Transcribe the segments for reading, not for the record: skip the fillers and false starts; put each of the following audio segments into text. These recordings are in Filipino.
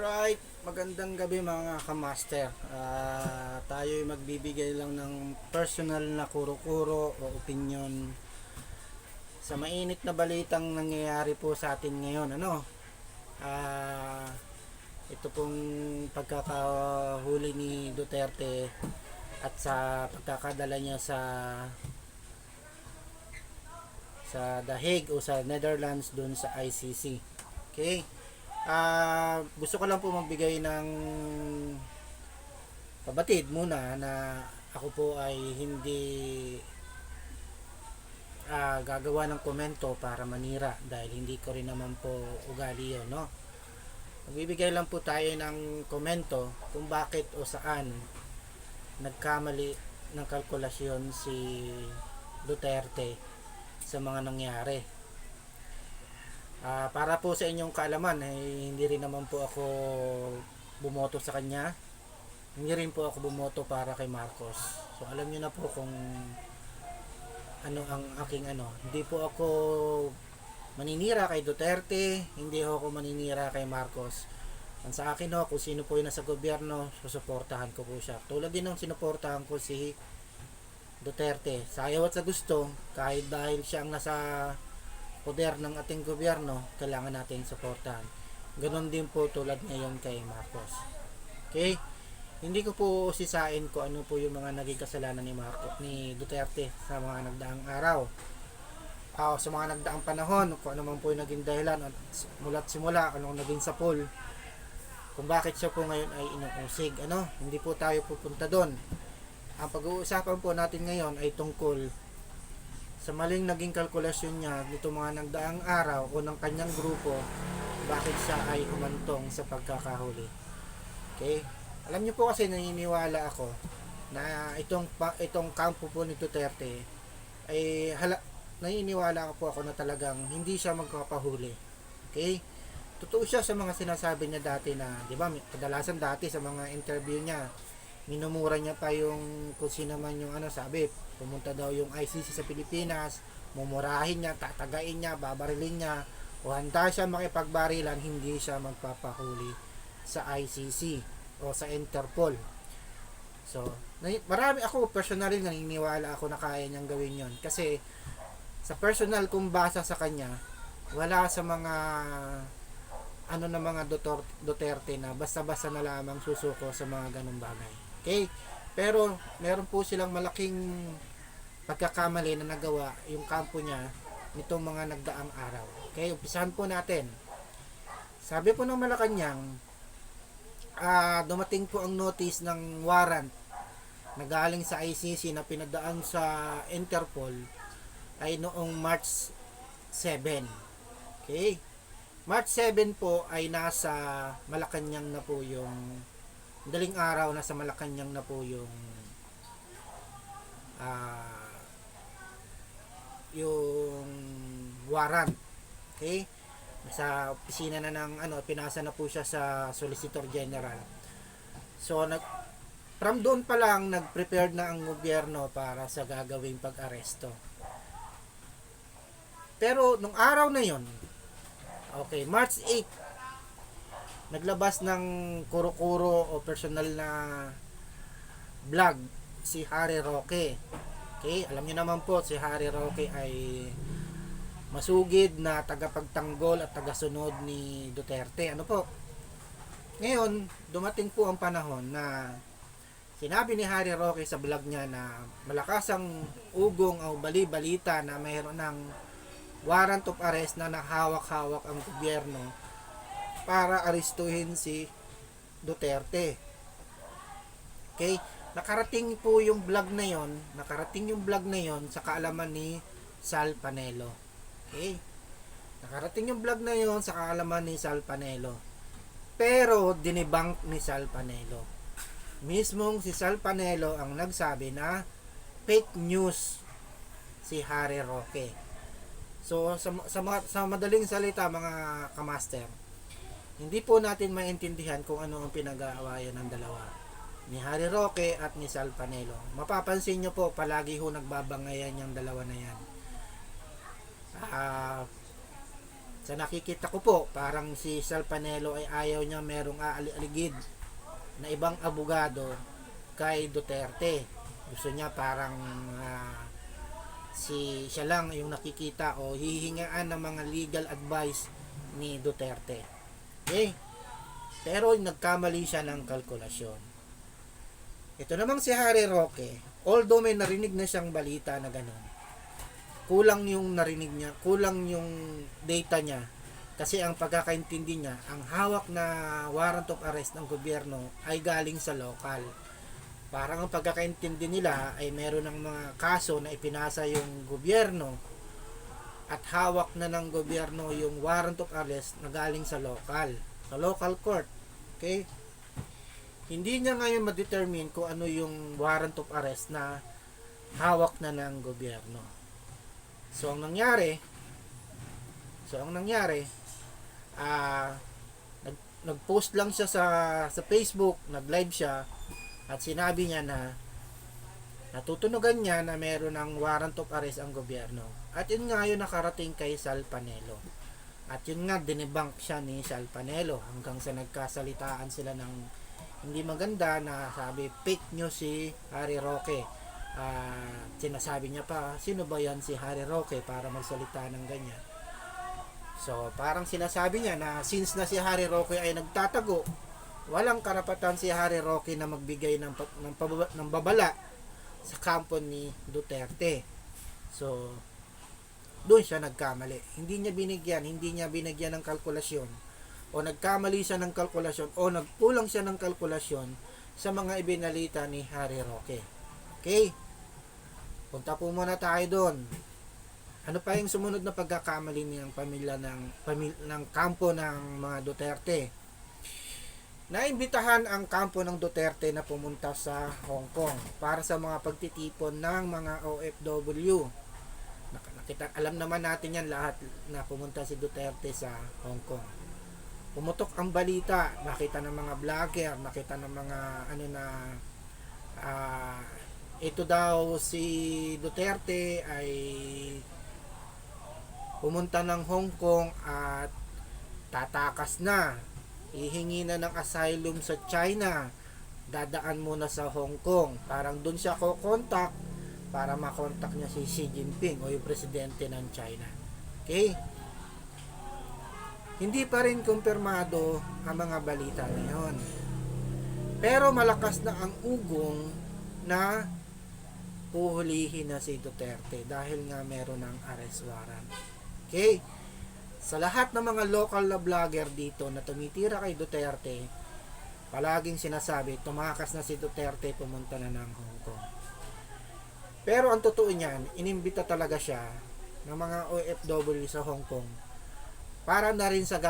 Alright, magandang gabi mga kamaster. Tayo'y magbibigay lang ng personal na kuro-kuro o opinion sa mainit na balitang nangyayari po sa atin ngayon. Ah, Ito pong pagkakahuli ni Duterte at sa pagkakadala niya sa The Hague o sa Netherlands dun sa ICC. Okay? Gusto ko lang po magbigay ng pabatid muna na ako po ay hindi gagawa ng komento para manira dahil hindi ko rin naman po ugali yun, no? Magbibigay lang po tayo ng komento kung bakit o saan nagkamali ng kalkulasyon si Duterte sa mga nangyari. Para po sa inyong kaalaman, hindi rin naman po ako bumoto sa kanya. Hindi rin po ako bumoto para kay Marcos. So alam niyo na po kung ano ang aking ano. Hindi po ako maninira kay Duterte, hindi ako maninira kay Marcos. Ang sa akin ho, kung sino po yung nasa gobyerno, susuportahan ko po siya. Tulad din ng sinuportahan ko si Duterte. Sa ayaw at sa gusto, kahit dahil siya ang nasa poder ng ating gobyerno, kailangan natin suportahan. Ganon din po tulad ngayon kay Marcos. Okay? Hindi ko po sisain ko ano po yung mga naging kasalanan ni Duterte sa mga nagdaang araw. Sa mga nagdaang panahon, kung ano man po yung naging dahilan mula't simula, anong naging sapol, kung bakit siya po ngayon ay inuusig. Hindi po tayo pupunta doon. Ang pag-uusapan po natin ngayon ay tungkol sa maling naging kalkulasyon niya nito mga nagdaang araw o ng kanyang grupo, bakit siya ay humantong sa pagkakahuli. Okay? Alam niyo po kasi naniniwala ako na itong kampo po ni Duterte ay naniniwala po ako na talagang hindi siya magpapahuli. Okay? Totoo siya sa mga sinasabi niya dati na, di ba, kadalasan dati sa mga interview niya, minumura niya pa yung kung sino man yung sabi, pumunta daw yung ICC sa Pilipinas, mumurahin niya, tatagain niya, babarilin niya, o handa siya makipagbarilan, hindi siya magpapahuli sa ICC o sa Interpol. So, marami ako personally naniniwala ako na kaya niyang gawin yon kasi sa personal kong basa sa kanya, wala sa mga na mga Duterte na basta-basta na lamang susuko sa mga ganung bagay. Okay? Pero meron po silang malaking pagkakamali na nagawa yung kampo niya nitong mga nagdaang araw. Okay, umpisahan po natin. Sabi po ng Malacanang, dumating po ang notice ng warrant na galing sa ICC na pinadaan sa Interpol ay noong March 7. Okay? March 7 po ay nasa Malacanang na po yung daling araw, nasa Malacanang na po yung warrant. Okay? Sa opisina na ng pinasa na po siya sa Solicitor General. So from doon pa lang nag-prepare na ang gobyerno para sa gagawing pag-aresto. Pero nung araw na yon, okay, March 8, naglabas ng kuro-kuro o personal na vlog si Harry Roque. Okay, alam niyo naman po si Harry Roque ay masugid na tagapagtanggol at tagasunod ni Duterte. Ngayon, dumating po ang panahon na sinabi ni Harry Roque sa vlog niya na malakas ang ugong o bali-balita na mayroon ng warrant of arrest na nahawak-hawak ang gobyerno para arestuhin si Duterte. Okay? Nakarating yung vlog na yon sa kaalaman ni Sal Panelo. Okay? Nakarating yung vlog na yon sa kaalaman ni Sal Panelo. Pero dinibank ni Sal Panelo. Mismong si Sal Panelo ang nagsabi na fake news si Harry Roque. So sa madaling salita mga kamaster, hindi po natin maintindihan kung ano ang pinag-aawayan ng dalawa, ni Harry Roque at ni Sal Panelo. Mapapansin nyo po, palagi ho nagbabangayan yung dalawa na yan. Sa nakikita ko po, parang si Sal Panelo ay ayaw niya merong aligid na ibang abogado kay Duterte. Gusto niya parang siya lang yung nakikita o hihingaan ng mga legal advice ni Duterte. Okay? Pero nagkamali siya ng kalkulasyon. Ito namang si Harry Roque, although may narinig na siyang balita na gano'n, kulang yung narinig niya, kulang yung data niya, kasi ang pagkakaintindi niya, ang hawak na warrant of arrest ng gobyerno ay galing sa local. Parang ang pagkakaintindi nila ay meron ng mga kaso na ipinasa yung gobyerno at hawak na ng gobyerno yung warrant of arrest na galing sa local court. Okay? Hindi niya ngayon ma-determine kung ano yung warrant of arrest na hawak na ng gobyerno. So ang nangyari, nag-post lang siya sa Facebook, nag-live siya at sinabi niya na natutunugan niya na meron ng warrant of arrest ang gobyerno. At yun nga yun nakarating kay Sal Panelo. At yun nga dinebunk siya ni Sal Panelo hanggang sa nagkasalitaan sila ng hindi maganda na sabi fake news si Harry Roque. Sinasabi niya pa, sino ba yan si Harry Roque para magsalita ng ganyan? So parang sinasabi niya na since na si Harry Roque ay nagtatago, walang karapatan si Harry Roque na magbigay ng babala sa kampo ni Duterte. So doon siya nagkamali. Hindi niya binigyan ng kalkulasyon o nagkamali siya ng kalkulasyon o nagkulang siya ng kalkulasyon sa mga ibinalita ni Harry Roque. Okay? Punta po muna tayo doon. Ano pa yung sumunod na pagkakamali ng pamilya ng kampo ng mga Duterte? Naimbitahan ang kampo ng Duterte na pumunta sa Hong Kong para sa mga pagtitipon ng mga OFW. Alam naman natin yan lahat na pumunta si Duterte sa Hong Kong. Pumutok ang balita, nakita ng mga vlogger, nakita ng mga ito daw si Duterte ay pumunta ng Hong Kong at tatakas na, hihingi na ng asylum sa China, dadaan muna sa Hong Kong, parang dun siya ko-contact para makontak niya si Xi Jinping o yung presidente ng China. Okay? Hindi pa rin kumpirmado ang mga balita ngayon. Pero malakas na ang ugong na puhulihin na si Duterte dahil nga meron ng arrest warrant. Okay? Sa lahat ng mga local na vlogger dito na tumitira kay Duterte, palaging sinasabi, tumakas na si Duterte, pumunta na ng Hong Kong. Pero ang totoo niyan, inimbita talaga siya ng mga OFW sa Hong Kong para na rin sa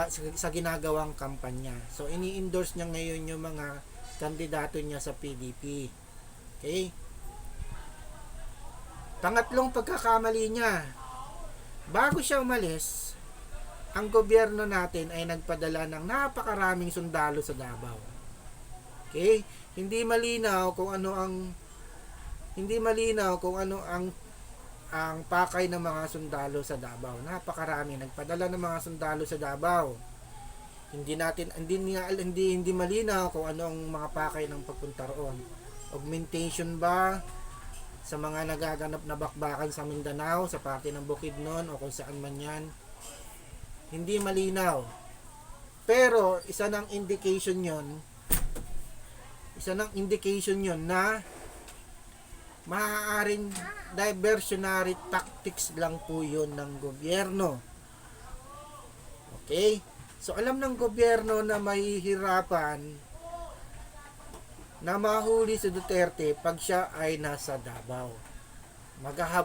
ginagawang kampanya. So, ini-endorse niya ngayon yung mga kandidato niya sa PDP. Okay? Pangatlong pagkakamali niya, bago siya umalis, ang gobyerno natin ay nagpadala ng napakaraming sundalo sa Davao. Okay? Hindi malinaw kung ano ang pakay ng mga sundalo sa Davao. Napakarami nagpadala ng mga sundalo sa Davao. Hindi malinaw kung ano ang mga pakay ng pagpunta roon. Augmentation ba sa mga nagaganap na bakbakan sa Mindanao, sa parte ng Bukidnon o kung saan man yan? Hindi malinaw. Pero isa ng indication yon na maaaring diversionary tactics lang po yun ng gobyerno. Okay? So alam ng gobyerno na mahihirapan na mahuli si Duterte pag siya ay nasa Davao.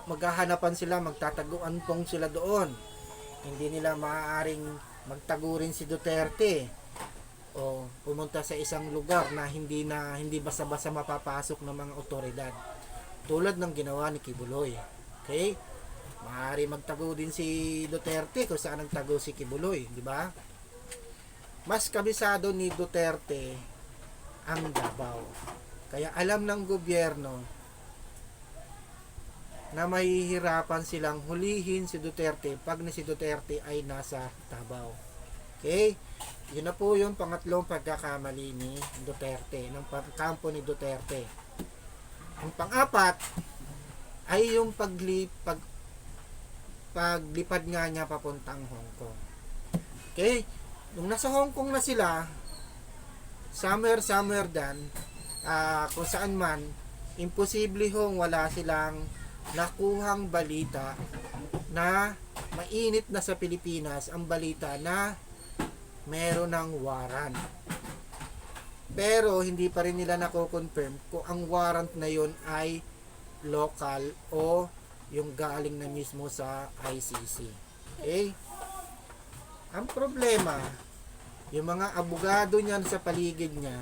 Maghahanapan sila, magtataguan pong sila doon. Hindi nila maaaring magtago rin si Duterte o pumunta sa isang lugar na hindi basta-basta mapapasok ng mga otoridad. Tulad ng ginawa ni Kibuloy. Okay? Maaari magtago din si Duterte kung saan nagtago si Kibuloy, di ba? Mas kabisado ni Duterte ang Davao. Kaya alam ng gobyerno na mahihirapan silang hulihin si Duterte pag si Duterte ay nasa Davao. Okay? Yun na po yung pangatlong pagkakamali ni Duterte, ng kampo ni Duterte. Ang pang-apat ay yung paglipad nga niya papuntang Hong Kong. Okay? Nung nasa Hong Kong na sila, somewhere dan, kung saan man, imposible hong wala silang nakuhang balita na mainit na sa Pilipinas, ang balita na meron ng warrant. Pero hindi pa rin nila nako-confirm kung ang warrant na yon ay local o yung galing na mismo sa ICC. Okay? Ang problema, yung mga abogado niyan sa paligid niya,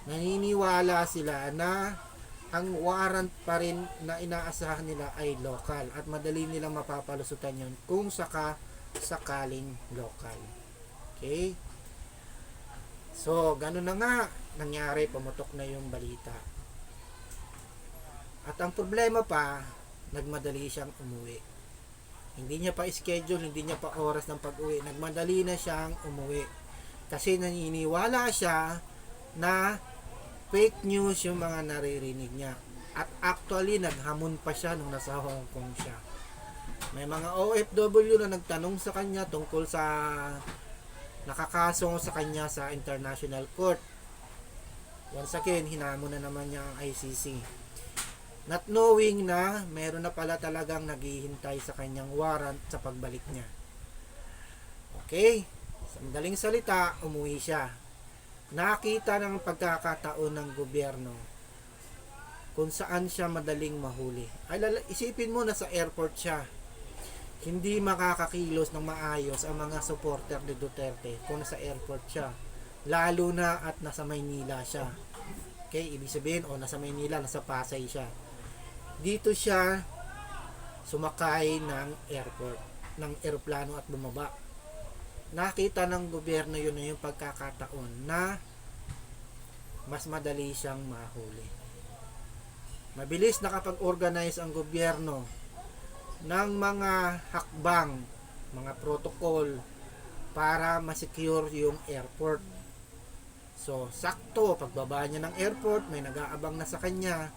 naniniwala sila na ang warrant pa rin na inaasahan nila ay local at madali nilang mapapalusutan yun kung sakaling local. Okay? So, ganun na nga nangyari, pumutok na yung balita. At ang problema pa, nagmadali siyang umuwi. Hindi niya pa schedule, hindi niya pa oras ng pag-uwi. Nagmadali na siyang umuwi. Kasi naniniwala siya na fake news yung mga naririnig niya. At actually, naghamon pa siya nung nasa Hong Kong siya. May mga OFW na nagtanong sa kanya tungkol sa nakakaso sa kanya sa International Court. Once again, hinamon na naman niya ang ICC. Not knowing na meron na pala talagang naghihintay sa kanyang warrant sa pagbalik niya. Okay? Sa madaling salita, umuwi siya. Nakita ng pagkakataon ng gobyerno kung saan siya madaling mahuli. Ay, isipin mo na sa airport siya. Hindi makakakilos ng maayos ang mga supporter ni Duterte kung nasa airport siya. Lalo na at nasa Maynila siya. Okay? Ibig sabihin, nasa Maynila, nasa Pasay siya. Dito siya sumakay ng airport, ng eroplano at bumaba. Nakita ng gobyerno yun na yung pagkakataon na mas madali siyang mahuli. Mabilis nakapag-organize ang gobyerno ng mga hakbang, mga protocol para ma-secure yung airport. So, sakto, pagbaba niya ng airport, may nag-aabang na sa kanya.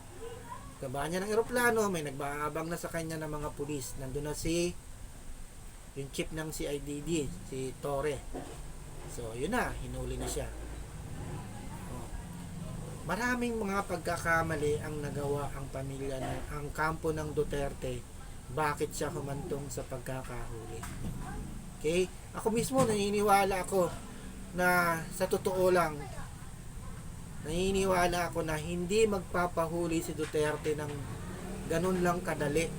Pagbaba niya ng eroplano, may nag-aabang na sa kanya ng mga pulis. Nandun na yung chief ng CIDD, si Torre. So, yun na, hinuli na siya. Maraming mga pagkakamali ang nagawa ang pamilya ang kampo ng Duterte. Bakit siya humantong sa pagkakahuli? Okay? Ako mismo naniniwala ako na sa totoo lang, naniniwala ako na hindi magpapahuli si Duterte ng ganun lang kadali.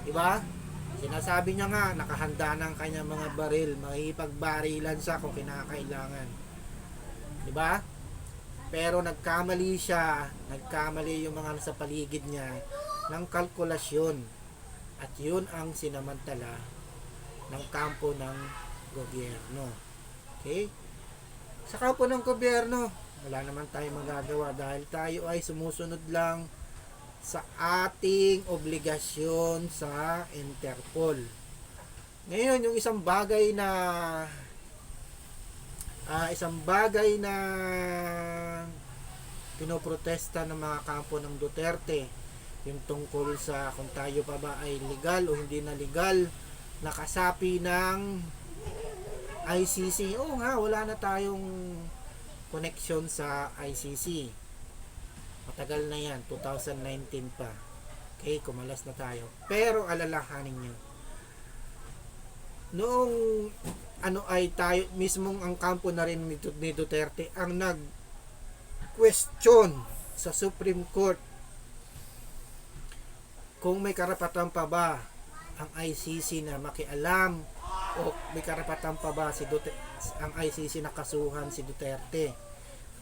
Diba? Sinasabi niya nga, nakahanda ng kanyang mga baril, makipagbarilan siya kung kinakailangan. Diba? Pero nagkamali siya, nagkamali yung mga nasa paligid niya ng kalkulasyon. At yun ang sinamantala ng kampo ng gobyerno. Okay? Sa kampo ng gobyerno, wala naman tayong magagawa dahil tayo ay sumusunod lang sa ating obligasyon sa Interpol. Ngayon, yung isang bagay na pinoprotesta ng mga kampo ng Duterte, yung tungkol sa kung tayo pa ba ay legal o hindi na legal na kasapi ng ICC. Oo nga, wala na tayong connection sa ICC. Matagal na yan, 2019 pa. Okay, kumalas na tayo. Pero alalahanin nyo, noong ay tayo mismong ang kampo na rin ni Duterte ang nag-question sa Supreme Court kung may karapatan pa ba ang ICC na makialam o may karapatan pa ba ang ICC na kasuhan si Duterte.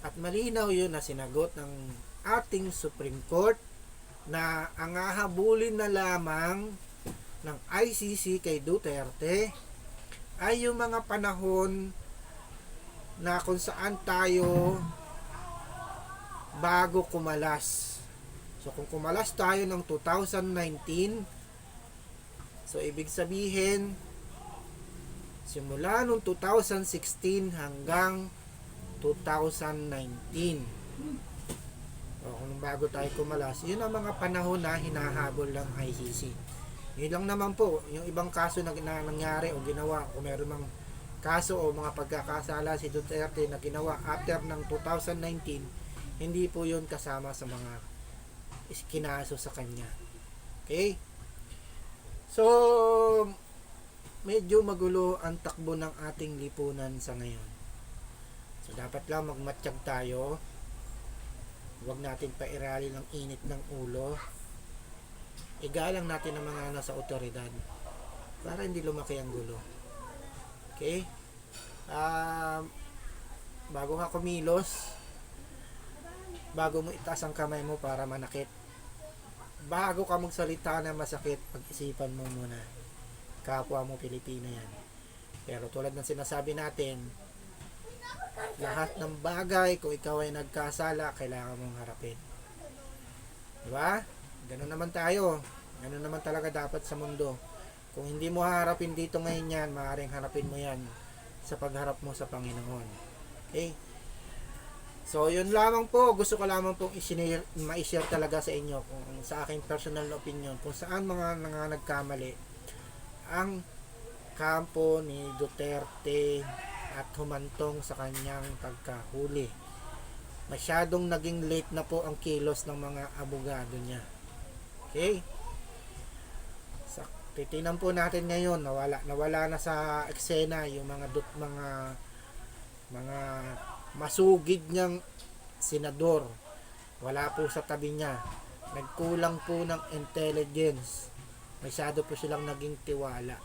At malinaw yun na sinagot ng ating Supreme Court na ang hahabulin na lamang ng ICC kay Duterte ay yung mga panahon na kung saan tayo bago kumalas. So kung kumalas tayo ng 2019, so ibig sabihin simula nung 2016 hanggang 2019, o kung bago tayo kumalas, yun ang mga panahon na hinahabol ng ICC. Yun lang naman po. Yung ibang kaso na nangyari o ginawa, o meron mang kaso o mga pagkakasala si Duterte na ginawa after ng 2019, hindi po yun kasama sa mga kinaso sa kanya. Okay? So, medyo magulo ang takbo ng ating lipunan sa ngayon. So, dapat lang magmatsyag tayo. Huwag natin pairali ng init ng ulo. Igalang natin ang mga nasa otoridad para hindi lumaki ang gulo. Okay? Bago ka kumilos, bago mo itaas ang kamay mo para manakit, bago ka magsalita na masakit, pag-isipan mo muna. Kapwa mo Pilipino yan. Pero tulad ng sinasabi natin, lahat ng bagay, kung ikaw ay nagkasala, kailangan mong harapin. Diba? Ganun naman tayo. Ganun naman talaga dapat sa mundo. Kung hindi mo harapin dito ngayon yan, maaaring harapin mo yan sa pagharap mo sa Panginoon. Okay? So, yun lamang po. Gusto ko lamang pong ma-share talaga sa inyo kung sa aking personal opinion kung saan mga nagkamali ang kampo ni Duterte at humantong sa kanyang pagkahuli. Masyadong naging late na po ang kilos ng mga abogado niya. Okay? Titinan po natin ngayon, nawala na sa eksena yung mga masugid niyang senador. Wala po sa tabi niya. Nagkulang po ng intelligence. Masyado po silang naging tiwala.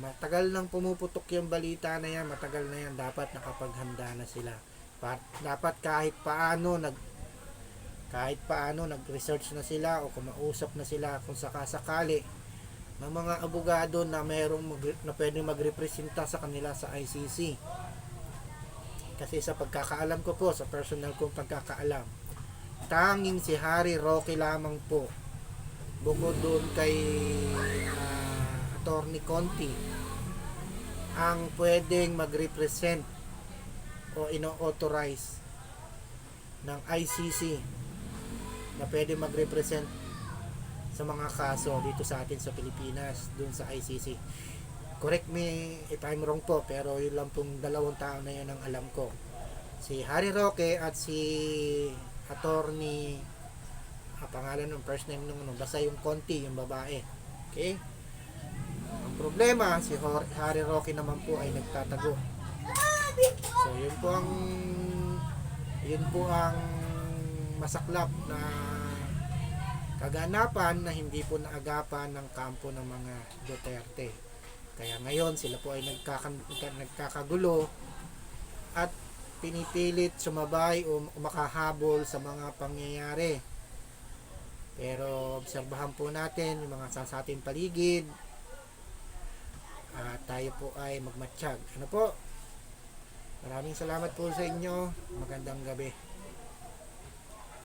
Matagal nang pumuputok yung balita na yan, matagal na yan, dapat nakapaghanda na sila. Dapat kahit paano nag-research na sila o kumausap na sila kung sakasakali ng mga abogado na na pwedeng magrepresenta sa kanila sa ICC. Kasi sa pagkakaalam ko po, sa personal kong pagkakaalam, tanging si Harry Roque lamang po, bukod doon kay Attorney Conti, ang pwedeng mag-represent o ino-authorize ng ICC na pwede mag-represent sa mga kaso dito sa atin sa Pilipinas, dun sa ICC. Correct me if I'm wrong po, pero yun lang pong dalawang tao na yun ang alam ko. Si Harry Roque at si Attorney, pangalan ng first name nung basta yung Conti, yung babae. Okay? Ang problema, si Harry Roque naman po ay nagtatago. So, yun po ang masaklap na kaganapan na hindi po naagapan ng kampo ng mga Duterte. Kaya ngayon, sila po ay nagkakagulo at pinipilit sumabay o makahabol sa mga pangyayari. Pero obserbahan po natin yung mga sa ating paligid at tayo po ay magmatsyag. Ano po? Maraming salamat po sa inyo. Magandang gabi.